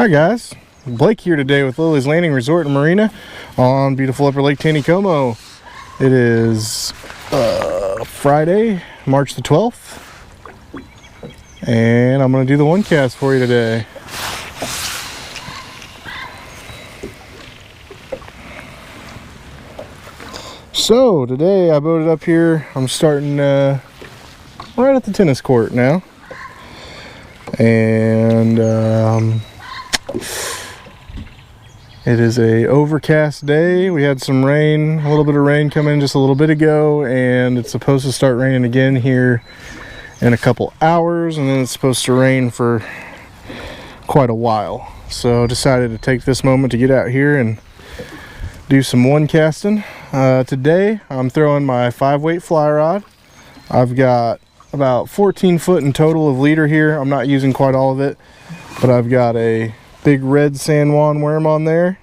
Hi guys, Blake here today with Lilley's Landing Resort and Marina on beautiful upper Lake Taneycomo. It is Friday, March the 12th, and I'm going to do the one cast for you today. So today I boated up here. I'm starting right at the tennis court now, and it is a overcast day. We had some rain, a little bit of rain come in just a little bit ago, and it's supposed to start raining again here in a couple hours, and then it's supposed to rain for quite a while. So decided to take this moment to get out here and do some one casting. Today I'm throwing my 5-weight fly rod. I've got about 14 foot in total of leader here. I'm not using quite all of it, but I've got a big red San Juan worm on there,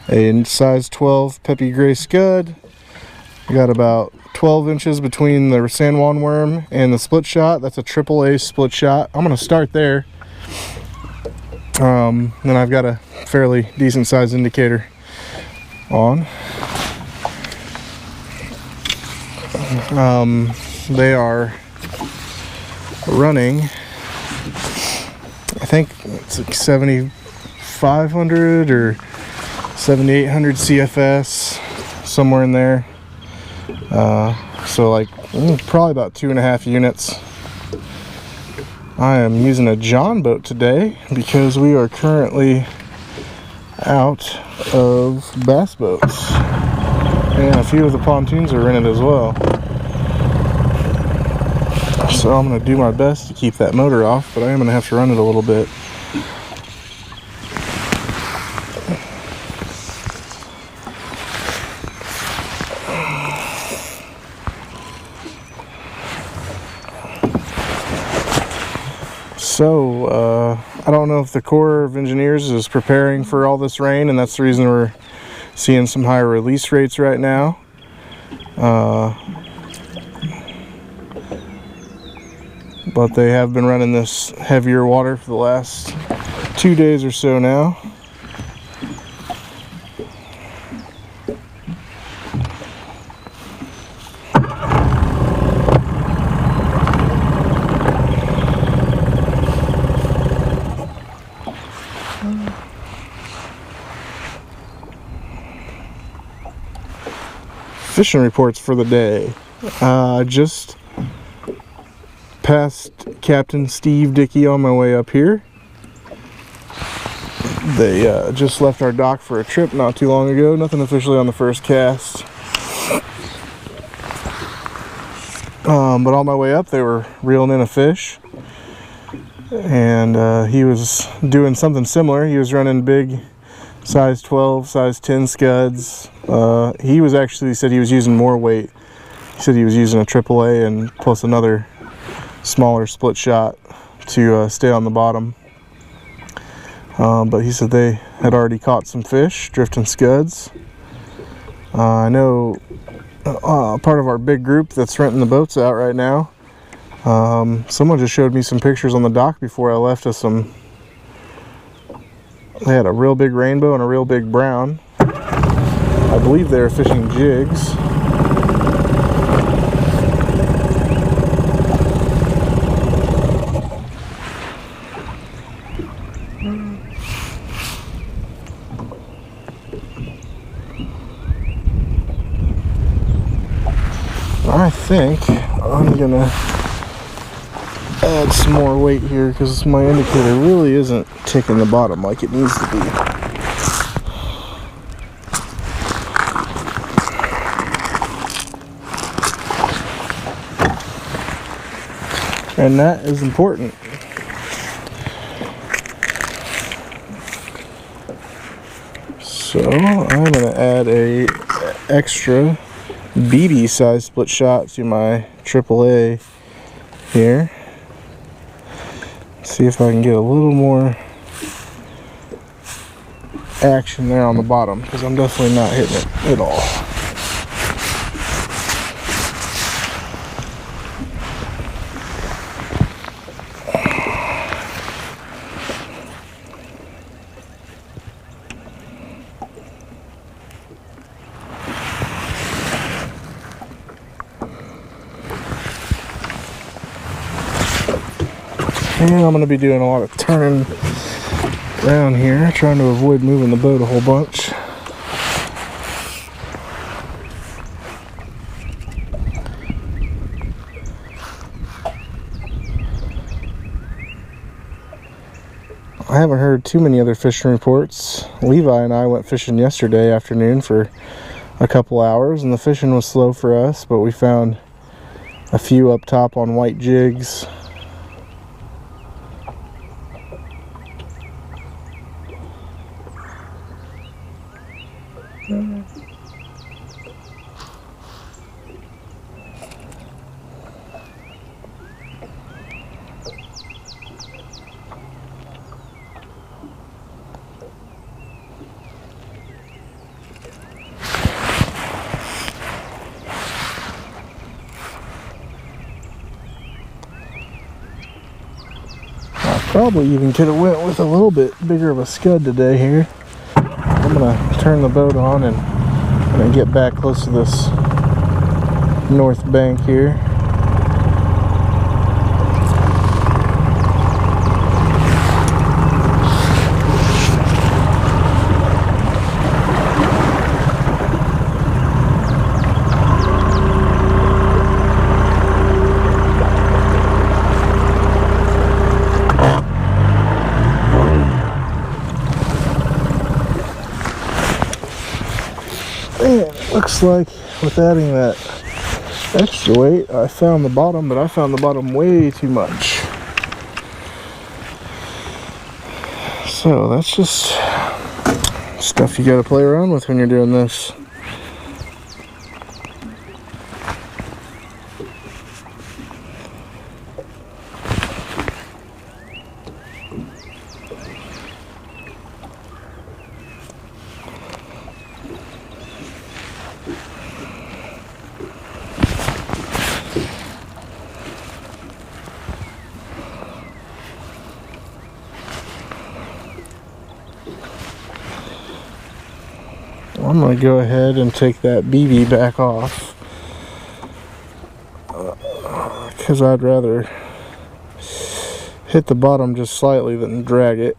a size 12 peppy gray scud. I got about 12 inches between the San Juan worm and the split shot. That's a AAA split shot. I'm going to start there. Then I've got a fairly decent size indicator on. They are running, I think it's like 7,500 or 7,800 CFS, somewhere in there. So like probably about 2.5 units. I am using a John boat today because we are currently out of bass boats, and a few of the pontoons are rented as well. So I'm going to do my best to keep that motor off, but I am going to have to run it a little bit. So I don't know if the Corps of Engineers is preparing for all this rain, and that's the reason we're seeing some higher release rates right now. But they have been running this heavier water for the last 2 days or so now. Fishing reports for the day. Just passed Captain Steve Dickey on my way up here. They just left our dock for a trip not too long ago. Nothing officially on the first cast. But on my way up they were reeling in a fish, and he was doing something similar. He was running big size 12, size 10 scuds. He was actually said he was using more weight. He said he was using a AAA and plus another smaller split shot to stay on the bottom. But he said they had already caught some fish, drifting scuds. I know part of our big group that's renting the boats out right now, someone just showed me some pictures on the dock before I left of some. They had a real big rainbow and a real big brown. I believe they were fishing jigs. I think I'm gonna add some more weight here because my indicator really isn't ticking the bottom like it needs to be. And that is important. So I'm gonna add a extra BB size split shot to my AAA here. See if I can get a little more action there on the bottom, because I'm definitely not hitting it at all. And I'm going to be doing a lot of turning around here, trying to avoid moving the boat a whole bunch. I haven't heard too many other fishing reports. Levi and I went fishing yesterday afternoon for a couple hours, and the fishing was slow for us, but we found a few up top on white jigs. Probably even could have went with a little bit bigger of a scud today here. I'm gonna turn the boat on and get back close to this north bank here. Looks like with adding that extra weight, I found the bottom, but I found the bottom way too much. So that's just stuff you gotta play around with when you're doing this. I'm going to go ahead and take that BB back off because I'd rather hit the bottom just slightly than drag it.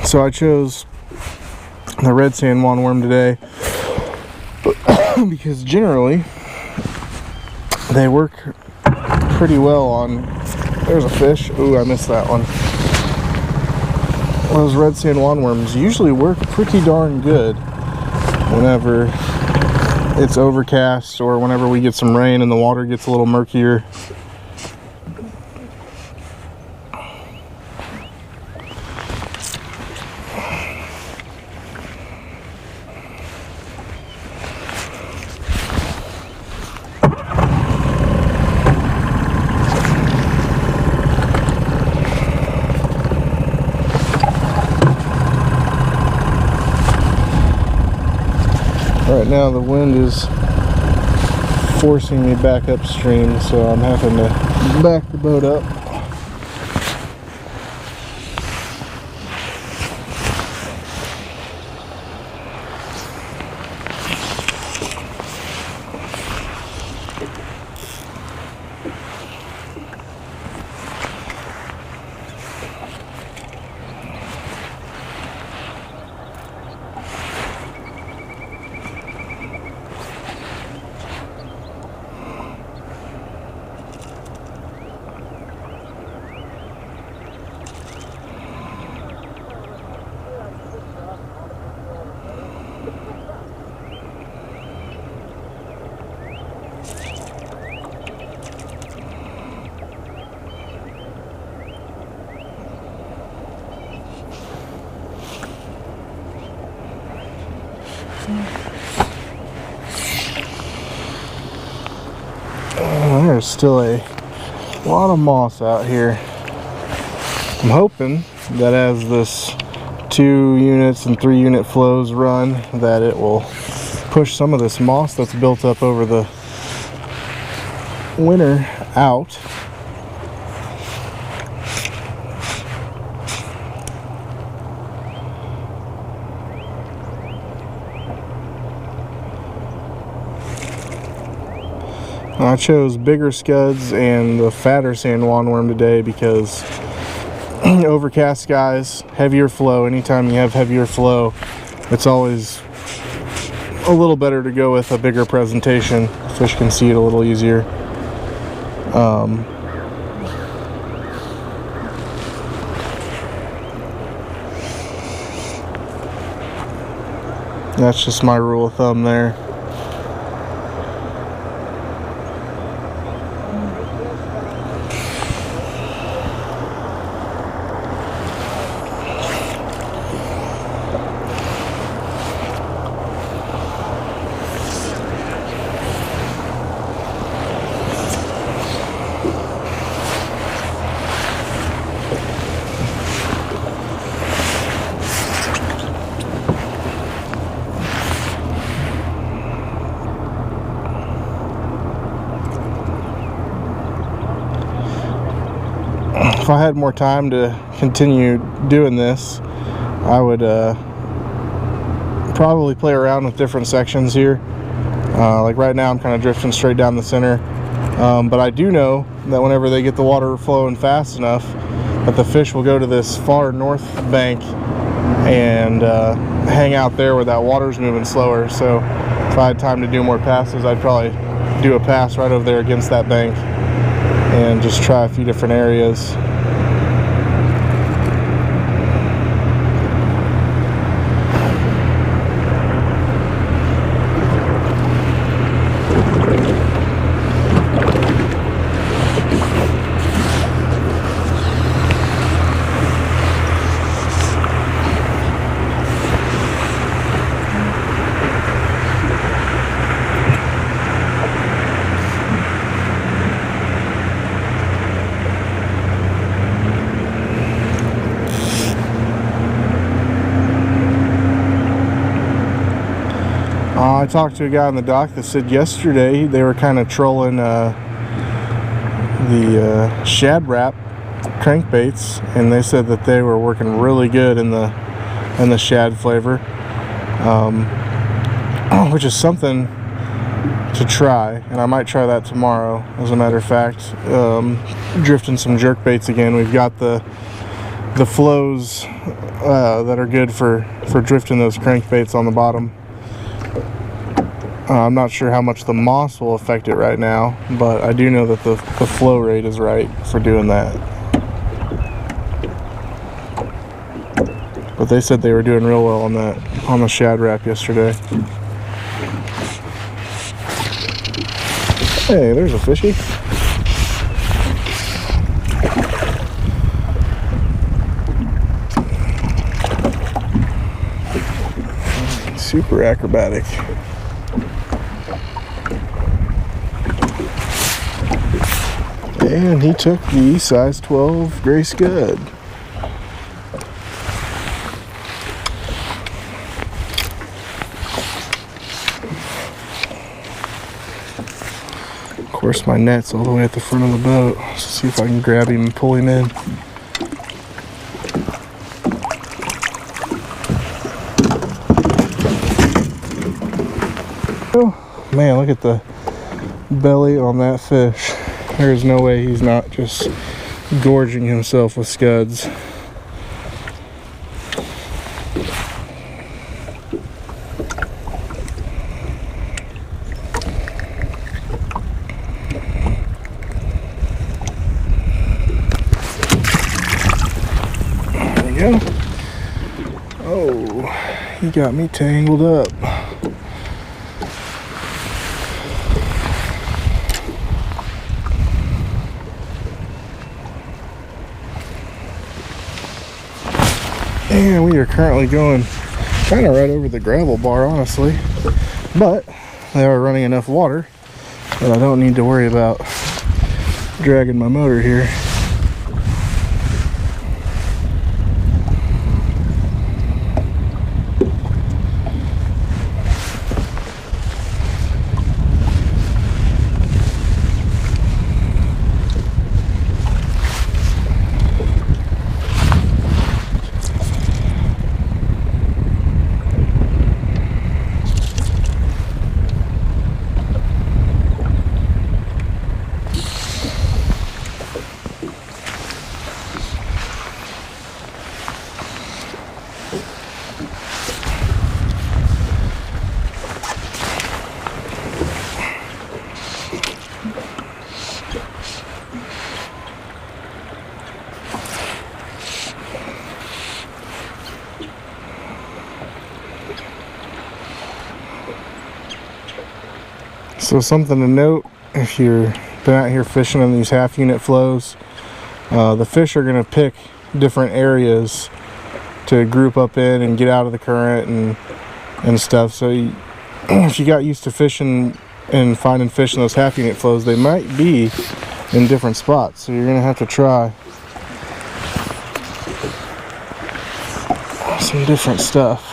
So I chose the red San Juan worm today because generally they work pretty well on, there's a fish, ooh, I missed that one. Those red San Juan worms usually work pretty darn good whenever it's overcast or whenever we get some rain and the water gets a little murkier. Right now the wind is forcing me back upstream, so I'm having to back the boat up. There's still a lot of moss out here. I'm hoping that as this 2 units and 3 unit flows run, that it will push some of this moss that's built up over the winter out. I chose bigger scuds and the fatter San Juan worm today because overcast skies, heavier flow. Anytime you have heavier flow, it's always a little better to go with a bigger presentation. Fish can see it a little easier. That's just my rule of thumb there. If I had more time to continue doing this, I would probably play around with different sections here. Like right now I'm kind of drifting straight down the center, but I do know that whenever they get the water flowing fast enough, that the fish will go to this far north bank and hang out there where that water's moving slower. So if I had time to do more passes, I'd probably do a pass right over there against that bank and just try a few different areas. I talked to a guy on the dock that said yesterday they were kind of trolling the shad wrap crankbaits, and they said that they were working really good in the shad flavor, which is something to try, and I might try that tomorrow. As a matter of fact, drifting some jerk baits again. We've got the flows that are good for drifting those crankbaits on the bottom. I'm not sure how much the moss will affect it right now, but I do know that the flow rate is right for doing that. But they said they were doing real well on the shad wrap yesterday. Hey, there's a fishy. Super acrobatic. And he took the size 12 gray scud. Of course, my net's all the way at the front of the boat. Let's see if I can grab him and pull him in. Oh man, look at the belly on that fish. There's no way he's not just gorging himself with scuds. There we go. Oh, he got me tangled up. And we are currently going kind of right over the gravel bar, honestly, but they are running enough water that I don't need to worry about dragging my motor here. So something to note, if you've been out here fishing on these half unit flows, the fish are going to pick different areas to group up in and get out of the current and stuff. So if you got used to fishing and finding fish in those half unit flows, they might be in different spots. So you're going to have to try some different stuff.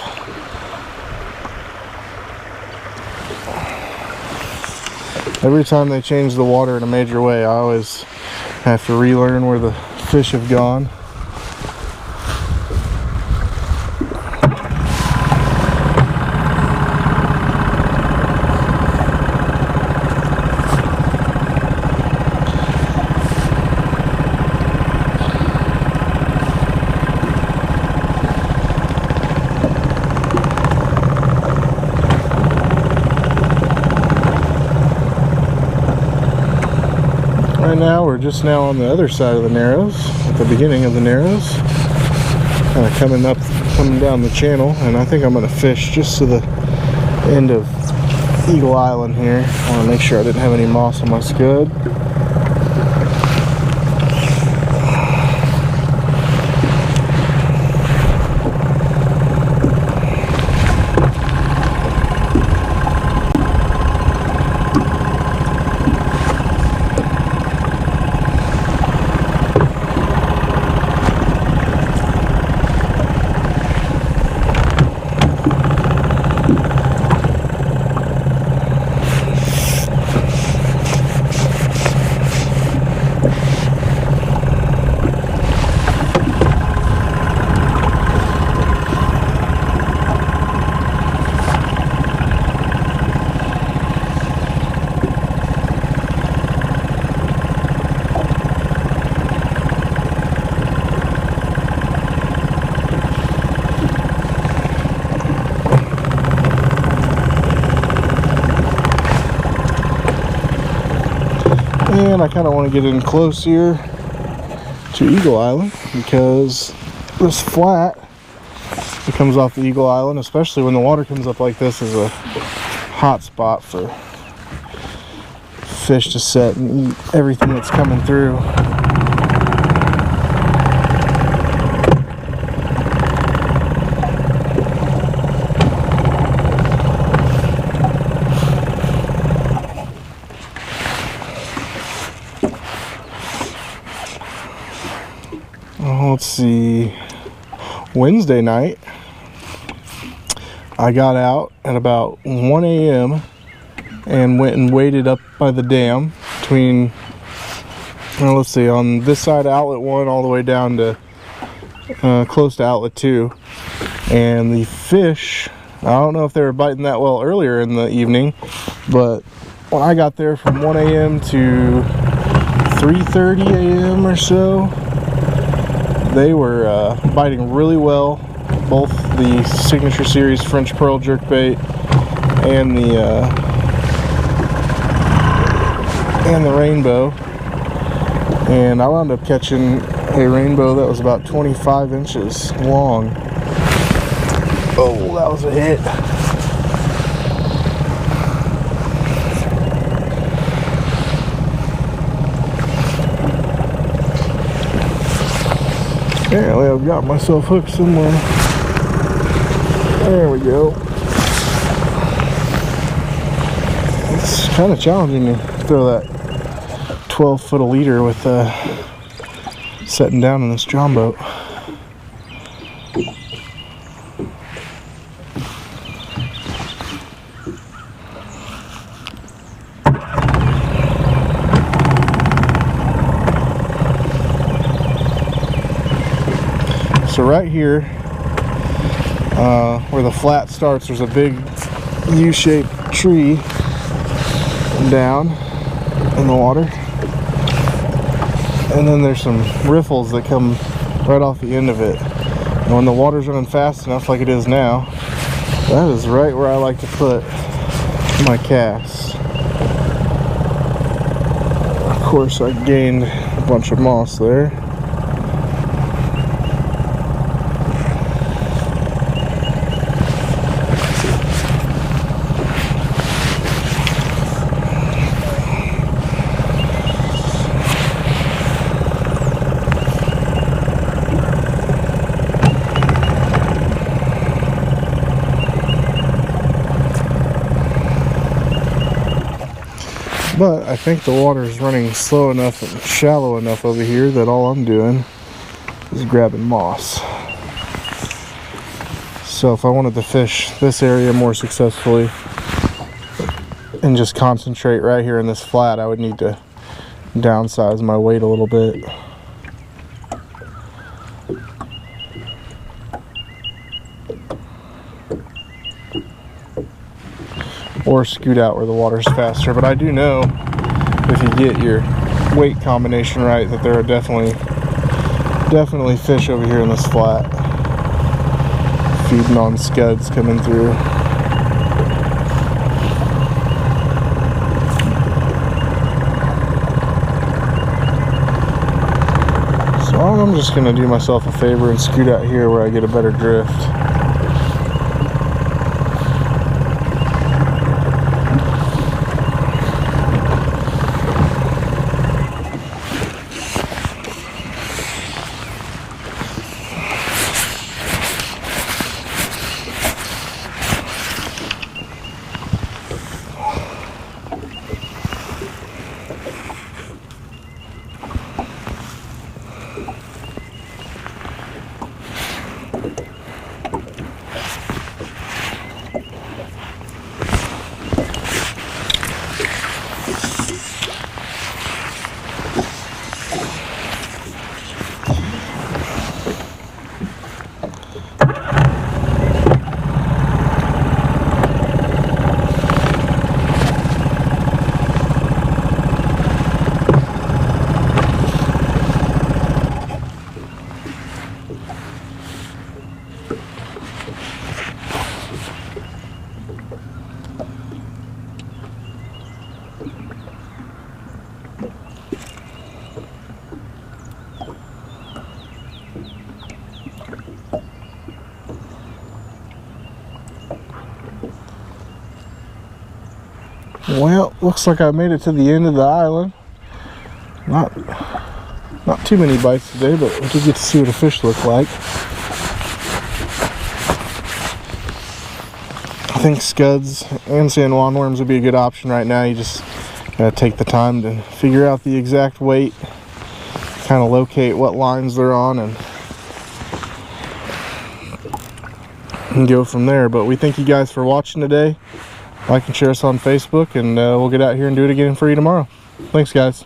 Every time they change the water in a major way, I always have to relearn where the fish have gone. Right now we're just now on the other side of the Narrows, at the beginning of the Narrows, kind of coming down the channel, and I think I'm going to fish just to the end of Eagle Island here. I want to make sure I didn't have any moss on my scud. And I kind of want to get in close here to Eagle Island, because this flat that comes off the Eagle Island, especially when the water comes up like this, is a hot spot for fish to set and eat everything that's coming through. Let's see, Wednesday night I got out at about 1 a.m. and went and waded up by the dam between, well, let's see, on this side of outlet 1 all the way down to close to outlet 2. And the fish, I don't know if they were biting that well earlier in the evening, but when I got there from 1 a.m. to 3:30 a.m. or so, they were biting really well, both the Signature Series French Pearl jerkbait and the rainbow. And I wound up catching a rainbow that was about 25 inches long. Oh, that was a hit. Apparently I've got myself hooked somewhere. There we go. It's kind of challenging to throw that 12-foot a leader with setting down in this John boat. So right here, where the flat starts, there's a big U-shaped tree down in the water. And then there's some riffles that come right off the end of it. And when the water's running fast enough like it is now, that is right where I like to put my casts. Of course, I gained a bunch of moss there. But I think the water is running slow enough and shallow enough over here that all I'm doing is grabbing moss. So if I wanted to fish this area more successfully and just concentrate right here in this flat, I would need to downsize my weight a little bit. Or scoot out where the water's faster. But I do know if you get your weight combination right that there are definitely fish over here in this flat feeding on scuds coming through. So I'm just gonna do myself a favor and scoot out here where I get a better drift. Well, looks like I made it to the end of the island. Not too many bites today, but we did get to see what a fish looked like. I think scuds and San Juan worms would be a good option right now. You just gotta take the time to figure out the exact weight, kind of locate what lines they're on, and go from there. But we thank you guys for watching today. Like and share us on Facebook, and we'll get out here and do it again for you tomorrow. Thanks, guys.